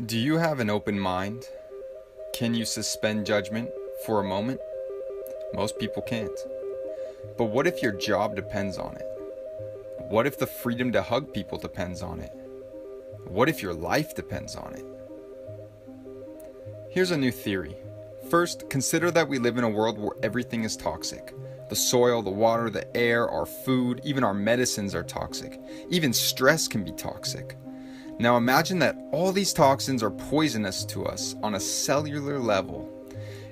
Do you have an open mind? Can you suspend judgment for a moment? Most people can't. But what if your job depends on it? What if the freedom to hug people depends on it? What if your life depends on it? Here's a new theory. First, consider that we live in a world where everything is toxic. The soil, the water, the air, our food, even our medicines are toxic. Even stress can be toxic. Now imagine that all these toxins are poisonous to us on a cellular level.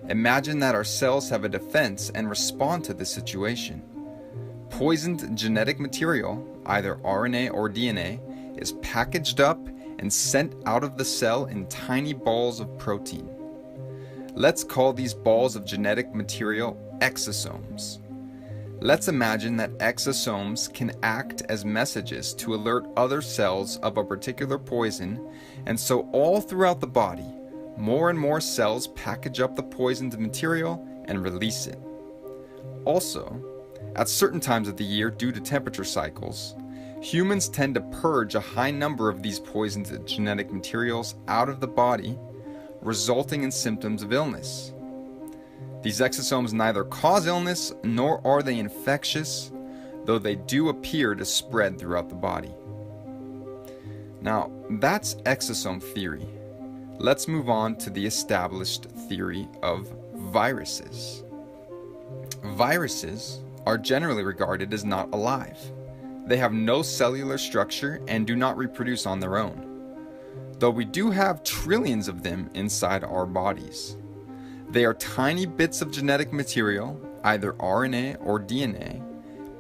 Imagine that our cells have a defense and respond to this situation. Poisoned genetic material, either RNA or DNA, is packaged up and sent out of the cell in tiny balls of protein. Let's call these balls of genetic material exosomes. Let's imagine that exosomes can act as messages to alert other cells of a particular poison, and so all throughout the body, more and more cells package up the poisoned material and release it. Also, at certain times of the year due to temperature cycles, humans tend to purge a high number of these poisoned genetic materials out of the body, resulting in symptoms of illness. These exosomes neither cause illness nor are they infectious, though they do appear to spread throughout the body. Now, that's exosome theory. Let's move on to the established theory of viruses. Viruses are generally regarded as not alive. They have no cellular structure and do not reproduce on their own, though we do have trillions of them inside our bodies. They are tiny bits of genetic material, either RNA or DNA,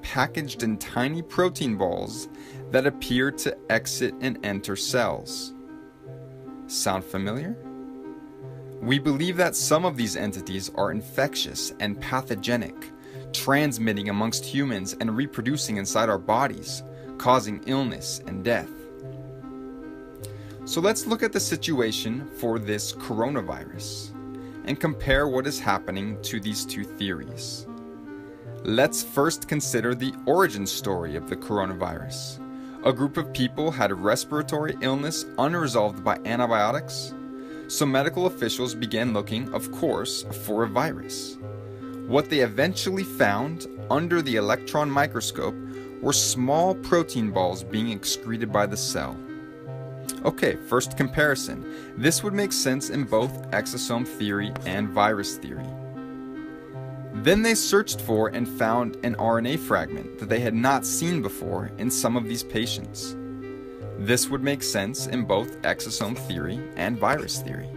packaged in tiny protein balls that appear to exit and enter cells. Sound familiar? We believe that some of these entities are infectious and pathogenic, transmitting amongst humans and reproducing inside our bodies, causing illness and death. So let's look at the situation for this coronavirus and compare what is happening to these two theories. Let's first consider the origin story of the coronavirus. A group of people had a respiratory illness unresolved by antibiotics, so medical officials began looking, of course, for a virus. What they eventually found under the electron microscope were small protein balls being excreted by the cell. Okay, first comparison. This would make sense in both exosome theory and virus theory. Then they searched for and found an RNA fragment that they had not seen before in some of these patients. This would make sense in both exosome theory and virus theory.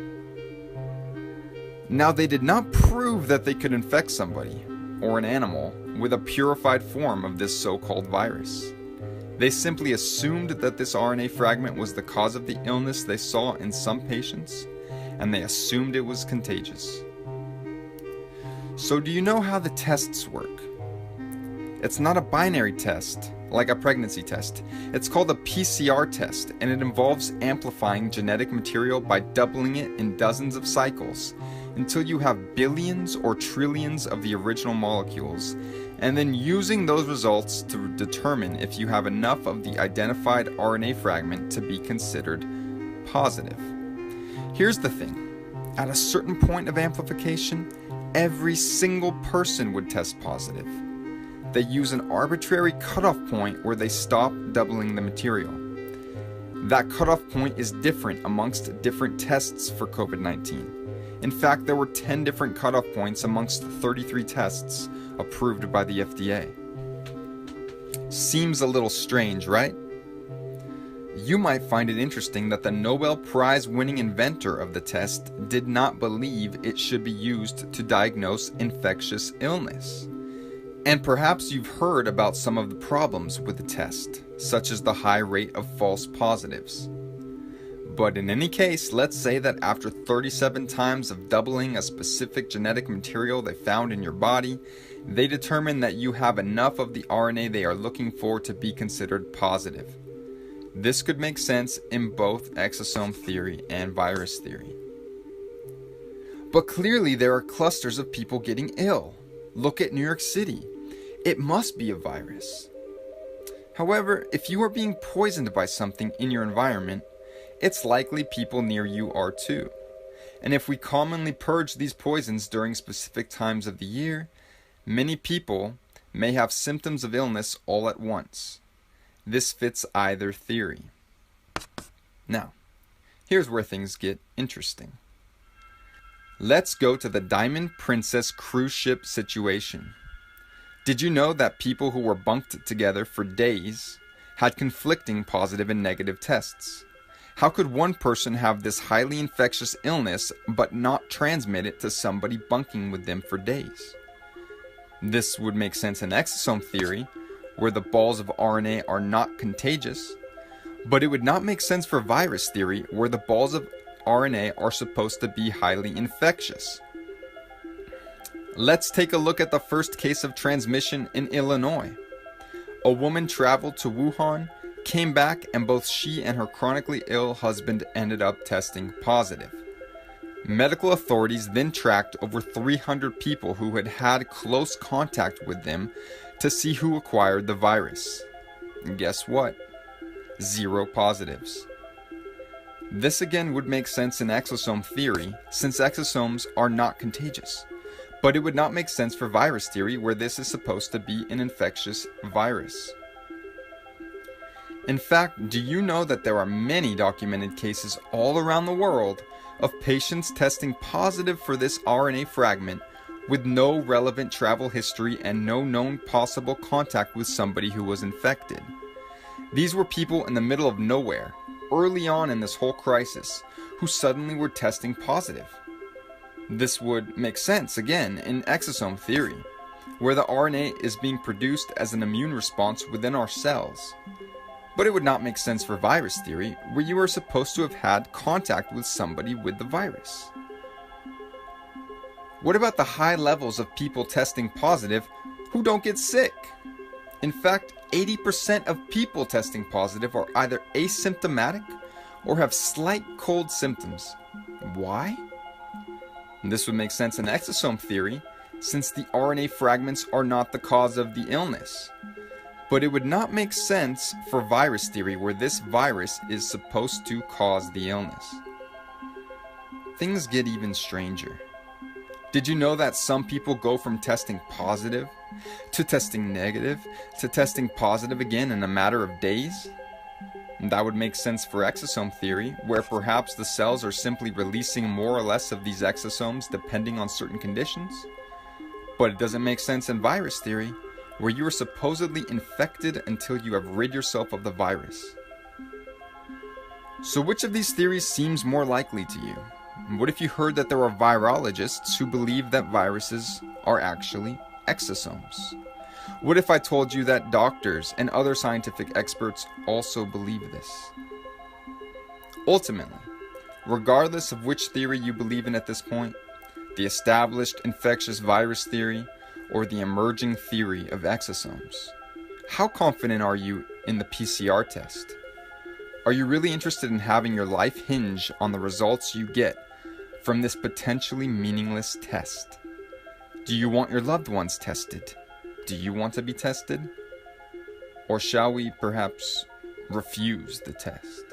Now, they did not prove that they could infect somebody or an animal with a purified form of this so-called virus. They simply assumed that this RNA fragment was the cause of the illness they saw in some patients, and they assumed it was contagious. So do you know how the tests work? It's not a binary test, like a pregnancy test. It's called a PCR test, and it involves amplifying genetic material by doubling it in dozens of cycles until you have billions or trillions of the original molecules, and then using those results to determine if you have enough of the identified RNA fragment to be considered positive. Here's the thing. At a certain point of amplification, every single person would test positive. They use an arbitrary cutoff point where they stop doubling the material. That cutoff point is different amongst different tests for COVID-19. In fact, there were 10 different cutoff points amongst the 33 tests approved by the FDA. Seems a little strange, right? You might find it interesting that the Nobel Prize-winning inventor of the test did not believe it should be used to diagnose infectious illness. And perhaps you've heard about some of the problems with the test, such as the high rate of false positives. But in any case, let's say that after 37 times of doubling a specific genetic material they found in your body, they determine that you have enough of the RNA they are looking for to be considered positive. This could make sense in both exosome theory and virus theory. But clearly there are clusters of people getting ill. Look at New York City. It must be a virus. However, if you are being poisoned by something in your environment, it's likely people near you are too. And if we commonly purge these poisons during specific times of the year, many people may have symptoms of illness all at once. This fits either theory. Now, here's where things get interesting. Let's go to the Diamond Princess cruise ship situation. Did you know that people who were bunked together for days had conflicting positive and negative tests? How could one person have this highly infectious illness but not transmit it to somebody bunking with them for days? This would make sense in exosome theory, where the balls of RNA are not contagious, but it would not make sense for virus theory, where the balls of RNA are supposed to be highly infectious. Let's take a look at the first case of transmission in Illinois. A woman traveled to Wuhan, came back, and both she and her chronically ill husband ended up testing positive. Medical authorities then tracked over 300 people who had had close contact with them to see who acquired the virus. And guess what? 0 positives. This again would make sense in exosome theory, since exosomes are not contagious. But it would not make sense for virus theory, where this is supposed to be an infectious virus. In fact, do you know that there are many documented cases all around the world of patients testing positive for this RNA fragment with no relevant travel history and no known possible contact with somebody who was infected? These were people in the middle of nowhere, early on in this whole crisis, who suddenly were testing positive. This would make sense, again, in exosome theory, where the RNA is being produced as an immune response within our cells. But it would not make sense for virus theory, where you are supposed to have had contact with somebody with the virus. What about the high levels of people testing positive who don't get sick? In fact, 80% of people testing positive are either asymptomatic or have slight cold symptoms. Why? This would make sense in exosome theory, since the RNA fragments are not the cause of the illness. But it would not make sense for virus theory, where this virus is supposed to cause the illness. Things get even stranger. Did you know that some people go from testing positive to testing negative to testing positive again in a matter of days? That would make sense for exosome theory, where perhaps the cells are simply releasing more or less of these exosomes depending on certain conditions. But it doesn't make sense in virus theory, where you are supposedly infected until you have rid yourself of the virus. So which of these theories seems more likely to you? What if you heard that there are virologists who believe that viruses are actually exosomes? What if I told you that doctors and other scientific experts also believe this? Ultimately, regardless of which theory you believe in at this point, the established infectious virus theory or the emerging theory of exosomes, how confident are you in the PCR test? Are you really interested in having your life hinge on the results you get from this potentially meaningless test? Do you want your loved ones tested? Do you want to be tested? Or shall we perhaps refuse the test?